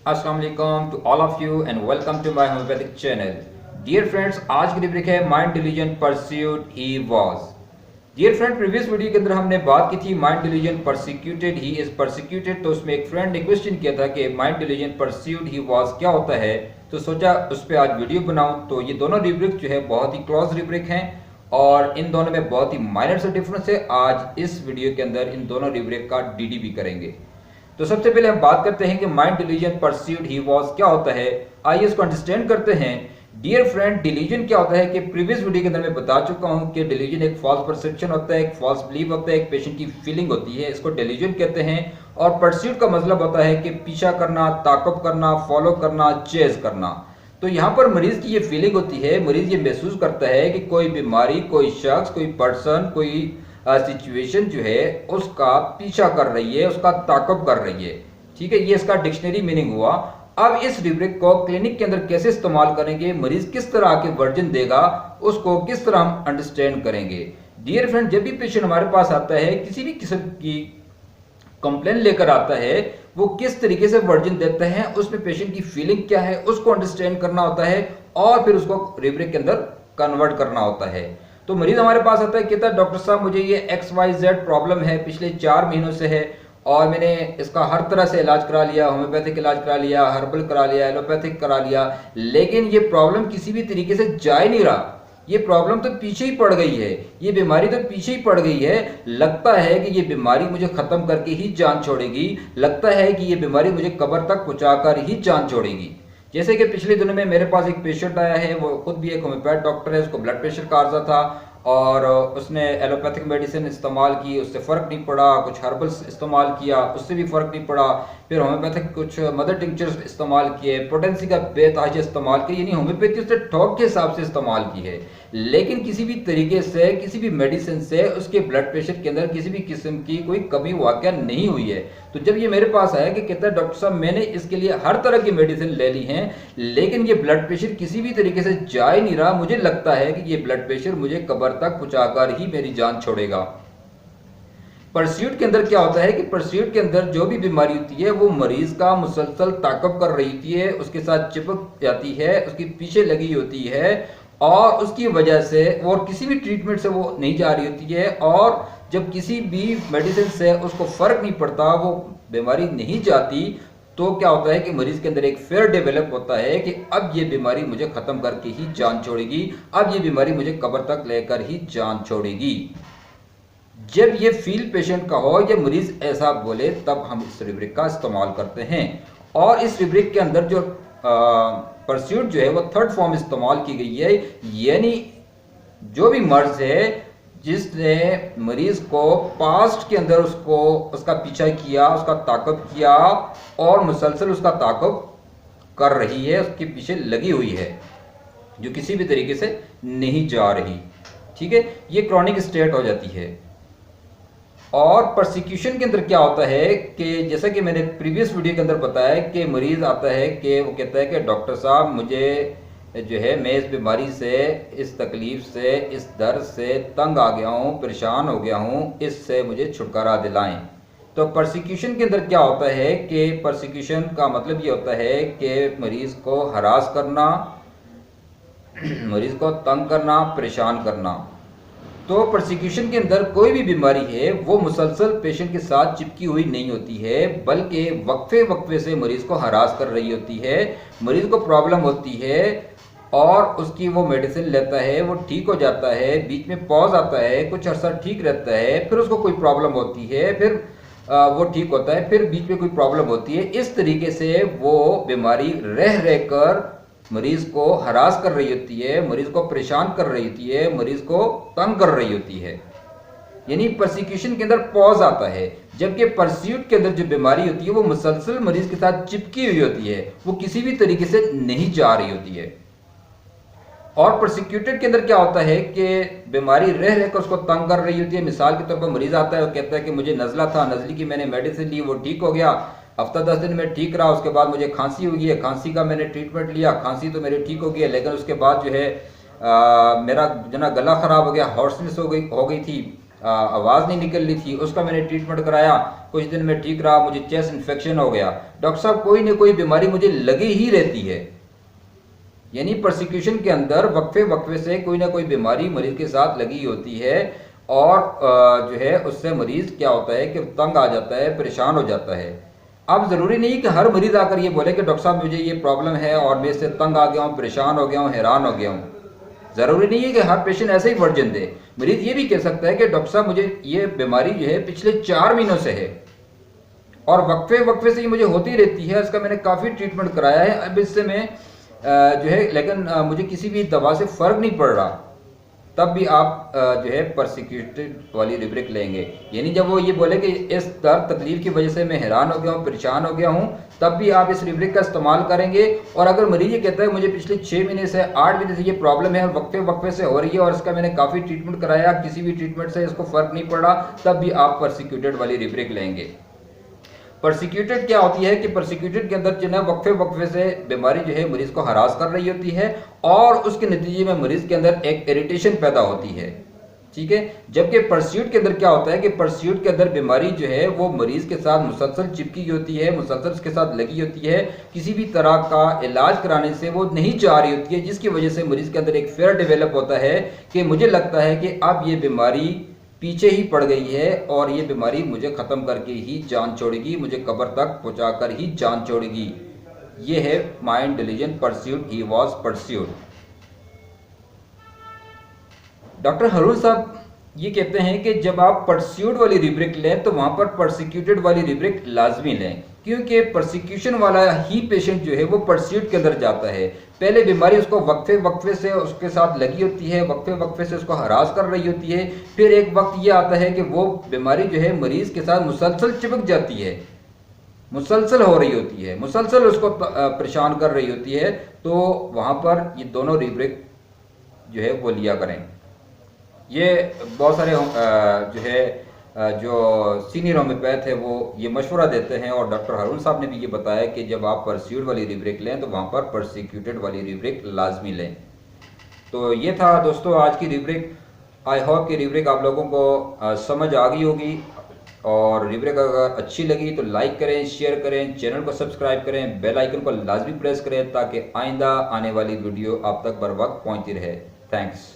अस्सलाम वालेकुम to all of you and welcome to my homoeopathic channel. Dear friends, आज की रुब्रिक है mind delusion pursued he was. Dear friend, previous video के अंदर हमने बात की थी mind delusion persecuted he is persecuted. तो उसमें एक फ्रेंड ने क्वेश्चन किया था कि mind delusion pursued he was क्या होता है, तो सोचा उस पर आज वीडियो बनाऊं। तो ये दोनों रुब्रिक जो है बहुत ही क्लोज रुब्रिक हैं और इन दोनों में बहुत ही माइनर से डिफरेंस है। आज इस वीडियो के अंदर इन दोनों रुब्रिक का डीडीबी करेंगे। तो सबसे पहले हम बात करते हैं कि mind delusion pursued he was क्या होता है। आइए इसको अंडरस्टैंड करते हैं। डियर फ्रेंड, डिलीजन क्या होता है कि प्रीवियस वीडियो के अंदर मैं बता चुका हूं कि डिलीजन एक फॉल्स परसेप्शन होता है, एक फॉल्स बिलीफ होता है, एक पेशेंट की फीलिंग होती है, इसको डिलीजन कहते हैं। और परस्यूड का मतलब होता है कि पीछा करना, ताक़ुब करना, फॉलो करना, चेज करना। तो यहाँ पर मरीज की ये फीलिंग होती है, मरीज ये महसूस करता है कि कोई बीमारी, कोई शख्स, कोई पर्सन, कोई सिचुएशन जो है उसका पीछा कर रही है, उसका ताक़ुब कर रही है। ठीक है, ये इसका डिक्शनरी मीनिंग हुआ। अब इस रुब्रिक को क्लिनिक के अंदर कैसे इस्तेमाल करेंगे, मरीज किस तरह के वर्जन देगा, उसको किस तरह हम अंडरस्टैंड करेंगे। डियर फ्रेंड, जब भी पेशेंट हमारे पास आता है, किसी भी किस्म की कंप्लेन लेकर आता है, वो किस तरीके से वर्जन देता है, उसमें पेशेंट की फीलिंग क्या है, उसको अंडरस्टैंड करना होता है और फिर उसको रुब्रिक के अंदर कन्वर्ट करना होता है। तो मरीज हमारे पास आता है, कहता है डॉक्टर साहब मुझे ये XYZ प्रॉब्लम है, पिछले 4 महीनों से है और मैंने इसका हर तरह से इलाज करा लिया, होम्योपैथिक इलाज करा लिया, हर्बल करा लिया, एलोपैथिक करा लिया, लेकिन ये प्रॉब्लम किसी भी तरीके से जा ही नहीं रहा। ये प्रॉब्लम तो पीछे ही पड़ गई है, ये बीमारी तो पीछे ही पड़ गई है। लगता है कि ये बीमारी मुझे खत्म करके ही जान छोड़ेगी, लगता है कि ये बीमारी मुझे कब्र तक पहुंचाकर ही जान छोड़ेगी। जैसे कि पिछले दिनों में मेरे पास एक पेशेंट आया है, वो खुद भी एक होम्योपैथ डॉक्टर है, उसको ब्लड प्रेशर का अर्जा था और उसने एलोपैथिक मेडिसिन इस्तेमाल की, उससे फ़र्क नहीं पड़ा। कुछ हर्बल्स इस्तेमाल किया, उससे भी फ़र्क नहीं पड़ा। फिर होम्योपैथिक कुछ मदर टिंक्चर्स इस्तेमाल किए, पोटेंसी का बेतहाशा इस्तेमाल किया, यानी होम्योपैथी उसने ठोक के हिसाब से इस्तेमाल की है, लेकिन किसी भी तरीके से, किसी भी मेडिसिन से उसके ब्लड प्रेशर के अंदर किसी भी किस्म की कोई कमी वाक़या नहीं हुई है। तो जब ये मेरे पास आया कि कहता है डॉक्टर साहब मैंने इसके लिए हर तरह की मेडिसिन ले ली हैं, लेकिन ये ब्लड प्रेशर किसी भी तरीके से जा ही नहीं रहा, मुझे लगता है कि ये ब्लड प्रेशर मुझे कब्र तक पहुंचाकर ही मेरी जान छोड़ेगा। परस्यूट के अंदर क्या होता है कि परस्यूट के अंदर जो भी बीमारी होती है वो मरीज का मुसलसल ताक़ुब कर रही होती है, उसके साथ चिपक जाती है, उसके पीछे लगी होती है और उसकी वजह से और किसी भी ट्रीटमेंट से वो नहीं जा रही होती है। और जब किसी भी मेडिसिन से उसको फर्क नहीं पड़ता, वो बीमारी नहीं जाती, तो क्या होता है कि मरीज के अंदर एक फेयर डेवलप होता है कि अब ये बीमारी मुझे खत्म करके ही जान छोड़ेगी, अब ये बीमारी मुझे कब्र तक लेकर ही जान छोड़ेगी। जब ये फील पेशेंट का हो या मरीज ऐसा बोले, तब हम इस रुब्रिक का इस्तेमाल करते हैं। और इस रुब्रिक के अंदर जो परस्यूट जो है वो थर्ड फॉर्म इस्तेमाल की गई है, यानी जो भी मर्ज है जिसने मरीज को पास्ट के अंदर उसका पीछा किया, उसका ताक़ुब किया और मुसलसल उसका ताक़ुब कर रही है, उसके पीछे लगी हुई है, जो किसी भी तरीके से नहीं जा रही। ठीक है, ये क्रॉनिक स्टेट हो जाती है। और परसिक्यूशन के अंदर क्या होता है कि जैसा कि मैंने प्रीवियस वीडियो के अंदर बताया कि मरीज आता है कि वो कहता है कि डॉक्टर साहब मुझे जो है मैं इस बीमारी से, इस तकलीफ से, इस दर्द से तंग आ गया हूँ, परेशान हो गया हूँ, इससे मुझे छुटकारा दिलाएं। तो परसिक्यूशन के अंदर क्या होता है कि परसिक्यूशन का मतलब ये होता है कि मरीज को हरास करना, मरीज को तंग करना, परेशान करना। तो परसिक्यूशन के अंदर कोई भी बीमारी है वो मुसलसल पेशेंट के साथ चिपकी हुई नहीं होती है, बल्कि वक्फे वक्फे से मरीज को हरास कर रही होती है। मरीज को प्रॉब्लम होती है और उसकी वो मेडिसिन लेता है, वो ठीक हो जाता है, बीच में पॉज आता है, कुछ अर्सा ठीक रहता है, फिर उसको कोई प्रॉब्लम होती है, फिर वो ठीक होता है, फिर बीच में कोई प्रॉब्लम होती है। इस तरीके से वो बीमारी रह रहकर मरीज को हरास कर रही होती है, मरीज को परेशान कर रही होती है, मरीज को तंग कर रही होती है, यानी परसिक्यूशन के अंदर पॉज आता है। जबकि परस्यूट के अंदर जो बीमारी होती है वो मुसलसल मरीज के साथ चिपकी हुई होती है, वो किसी भी तरीके से नहीं जा रही होती है। और परसिक्यूटेड के अंदर क्या होता है कि बीमारी रह रहकर उसको तंग कर रही होती है। मिसाल के तौर पर मरीज आता है और कहता है कि मुझे नज़ला था, नज़ले की मैंने मेडिसिन ली, वो ठीक हो गया, हफ्ता 10 दिन में ठीक रहा, उसके बाद मुझे खांसी हुई है, खांसी का मैंने ट्रीटमेंट लिया, खांसी तो मेरी ठीक हो गई है, लेकिन उसके बाद जो है मेरा जो ना गला ख़राब हो गया, हॉर्सनेस हो गई थी आवाज़ नहीं निकल रही थी, उसका मैंने ट्रीटमेंट कराया, कुछ दिन में ठीक रहा, मुझे चेस्ट इन्फेक्शन हो गया। डॉक्टर साहब कोई ना कोई बीमारी मुझे लगी ही रहती है, यानी परसिक्यूशन के अंदर वक्फे वक्फे से कोई ना कोई बीमारी मरीज के साथ लगी होती है और जो है उससे मरीज क्या होता है कि तंग आ जाता है, परेशान हो जाता है। अब ज़रूरी नहीं कि हर मरीज आकर ये बोले कि डॉक्टर साहब मुझे ये प्रॉब्लम है और मैं इससे तंग आ गया हूँ, परेशान हो गया हूँ, हैरान हो गया हूँ। ज़रूरी नहीं है कि हर पेशेंट ऐसे ही वर्जन दे। मरीज ये भी कह सकता है कि डॉक्टर साहब मुझे ये बीमारी जो है पिछले 4 महीनों से है और वक्फे वक्फे से ही मुझे होती रहती है, इसका मैंने काफ़ी ट्रीटमेंट कराया है, अब इससे मैं जो है लेकिन मुझे किसी भी दवा से फ़र्क नहीं पड़ रहा। तब भी आप जो है परसिक्यूटेड वाली रिब्रिक लेंगे, यानी जब वो ये बोले कि इस दर्द तकलीफ की वजह से मैं हैरान हो गया हूँ, परेशान हो गया हूँ, तब भी आप इस रिब्रिक का इस्तेमाल करेंगे। और अगर मरीज ये कहता है मुझे पिछले 6 महीने से 8 महीने से ये प्रॉब्लम है और वक्फे वक्फे से हो रही है और इसका मैंने काफ़ी ट्रीटमेंट कराया, किसी भी ट्रीटमेंट से इसको फ़र्क नहीं पड़ रहा, तब भी आप परसिक्यूटेड वाली रिब्रिक लेंगे। परसिक्यूटेड क्या होती है कि परसिक्यूटेड के अंदर जो है वक्फे वक्फे से बीमारी जो है मरीज को हरास कर रही होती है और उसके नतीजे में मरीज के अंदर एक इरिटेशन पैदा होती है, ठीक है। जबकि परस्यूट के अंदर क्या होता है कि परस्यूट के अंदर बीमारी जो है वो मरीज के साथ मुसलसल चिपकी होती है, मुसलसल उसके साथ लगी होती है, किसी भी तरह का इलाज कराने से वो नहीं चाह रही होती है, जिसकी वजह से मरीज के अंदर एक फेयर डेवलप होता है कि मुझे लगता है कि अब ये बीमारी पीछे ही पड़ गई है और ये बीमारी मुझे ख़त्म करके ही जान छोड़ेगी, मुझे कब्र तक पहुंचाकर ही जान छोड़ेगी। ये है mind delusion pursued, he was pursuit. Doctor Haroon साहब ये कहते हैं कि जब आप परस्यूट वाली रिब्रिक लें तो वहां पर परसिक्यूटेड वाली रिब्रिक लाजमी लें, क्योंकि परसिक्यूशन वाला ही पेशेंट जो है वो परस्यूट के अंदर जाता है। पहले बीमारी उसको वक्फे वक्फे से उसके साथ लगी होती है, वक्फे वक्फे से उसको हरास कर रही होती है, फिर एक वक्त ये आता है कि वो बीमारी जो है मरीज के साथ मुसलसल चिपक जाती है, मुसलसल हो रही होती है, मुसलसल उसको परेशान कर रही होती है। तो वहाँ पर ये दोनों रिब्रिक जो है वो लिया करें। ये बहुत सारे जो है जो सीनियर होम्योपैथ है वो ये मशवरा देते हैं और डॉक्टर हरून साहब ने भी ये बताया कि जब आप परस्यूट वाली रिब्रिक लें तो वहाँ पर परसिक्यूटेड वाली रिब्रिक लाजमी लें। तो ये था दोस्तों आज की रिब्रिक। आई होप कि रिब्रिक आप लोगों को समझ आ गई होगी और रिब्रिक अगर अच्छी लगी तो लाइक करें, शेयर करें, चैनल को सब्सक्राइब करें, बेल आइकन को लाजमी प्रेस करें ताकि आइंदा आने वाली वीडियो आप तक बर वक्त पहुँचती रहे। थैंक्स।